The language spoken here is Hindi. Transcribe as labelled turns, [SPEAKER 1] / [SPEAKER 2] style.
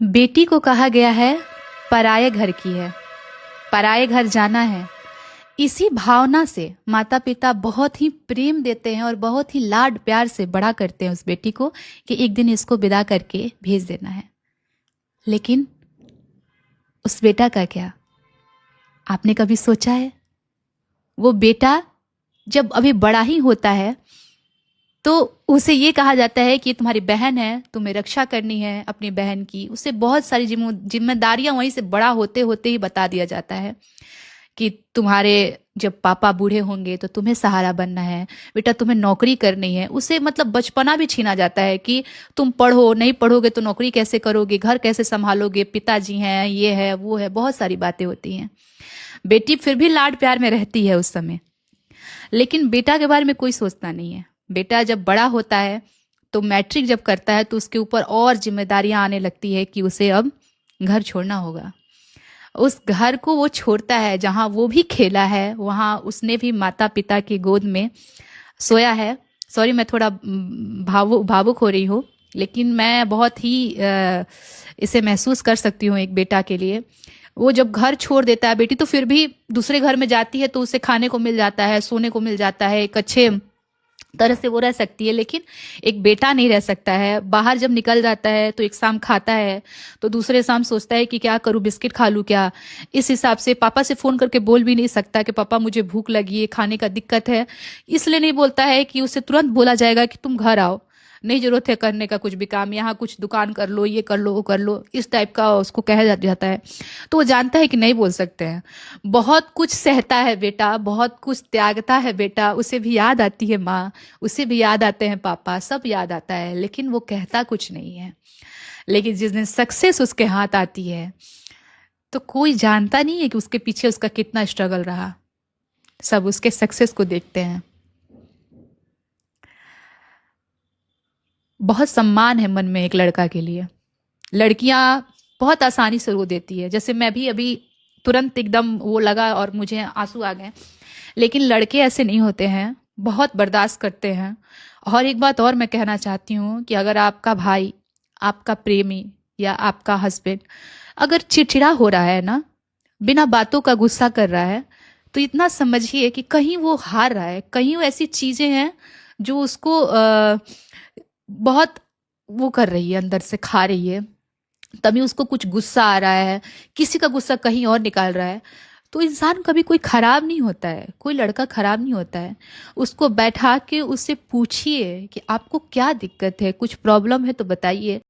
[SPEAKER 1] बेटी को कहा गया है पराये घर की है, पराये घर जाना है। इसी भावना से माता पिता बहुत ही प्रेम देते हैं और बहुत ही लाड प्यार से बड़ा करते हैं उस बेटी को कि एक दिन इसको विदा करके भेज देना है। लेकिन उस बेटा का क्या, आपने कभी सोचा है? वो बेटा जब अभी बड़ा ही होता है तो उसे ये कहा जाता है कि तुम्हारी बहन है, तुम्हें रक्षा करनी है अपनी बहन की। उसे बहुत सारी जिम्मेदारियां वहीं से बड़ा होते होते ही बता दिया जाता है कि तुम्हारे जब पापा बूढ़े होंगे तो तुम्हें सहारा बनना है, बेटा तुम्हें नौकरी करनी है। उसे मतलब बचपना भी छीना जाता है कि तुम पढ़ो, नहीं पढ़ोगे तो नौकरी कैसे करोगे, घर कैसे संभालोगे, पिताजी हैं, ये है वो है, बहुत सारी बातें होती हैं। बेटी फिर भी लाड प्यार में रहती है उस समय, लेकिन बेटा के बारे में कोई सोचता नहीं है। बेटा जब बड़ा होता है तो मैट्रिक जब करता है तो उसके ऊपर और जिम्मेदारियां आने लगती है कि उसे अब घर छोड़ना होगा। उस घर को वो छोड़ता है जहां वो भी खेला है, वहां उसने भी माता पिता की गोद में सोया है। सॉरी, मैं थोड़ा भावुक हो रही हूँ, लेकिन मैं बहुत ही इसे महसूस कर सकती हूँ एक बेटा के लिए। वो जब घर छोड़ देता है बेटी तो फिर भी दूसरे घर में जाती है तो उसे खाने को मिल जाता है, सोने को मिल जाता है, एक अच्छे तरह से वो रह सकती है। लेकिन एक बेटा नहीं रह सकता है। बाहर जब निकल जाता है तो एक शाम खाता है तो दूसरे शाम सोचता है कि क्या करूं, बिस्किट खा लूं क्या। इस हिसाब से पापा से फोन करके बोल भी नहीं सकता कि पापा मुझे भूख लगी है, खाने का दिक्कत है। इसलिए नहीं बोलता है कि उसे तुरंत बोला जाएगा कि तुम घर आओ, नहीं जरूरत है करने का कुछ भी काम, यहाँ कुछ दुकान कर लो, ये कर लो, वो कर लो, इस टाइप का उसको कहा जाता है। तो वो जानता है कि नहीं बोल सकते हैं। बहुत कुछ सहता है बेटा, बहुत कुछ त्यागता है बेटा। उसे भी याद आती है माँ, उसे भी याद आते हैं पापा, सब याद आता है, लेकिन वो कहता कुछ नहीं है। लेकिन जिस दिन सक्सेस उसके हाथ आती है तो कोई जानता नहीं है कि उसके पीछे उसका कितना स्ट्रगल रहा। सब उसके सक्सेस को देखते हैं। बहुत सम्मान है मन में एक लड़का के लिए। लड़कियां बहुत आसानी से रो देती है, जैसे मैं भी अभी तुरंत एकदम वो लगा और मुझे आंसू आ गए। लेकिन लड़के ऐसे नहीं होते हैं, बहुत बर्दाश्त करते हैं। और एक बात और मैं कहना चाहती हूँ कि अगर आपका भाई, आपका प्रेमी या आपका हस्बैंड अगर चिड़चिड़ा हो रहा है ना, बिना बातों का गुस्सा कर रहा है, तो इतना समझिए कि कहीं वो हार रहा है, कहीं वो ऐसी चीजें हैं जो उसको बहुत वो कर रही है, अंदर से खा रही है। तभी उसको कुछ गुस्सा आ रहा है, किसी का गुस्सा कहीं और निकाल रहा है। तो इंसान कभी कोई खराब नहीं होता है, कोई लड़का खराब नहीं होता है। उसको बैठा के उससे पूछिए कि आपको क्या दिक्कत है, कुछ प्रॉब्लम है तो बताइए।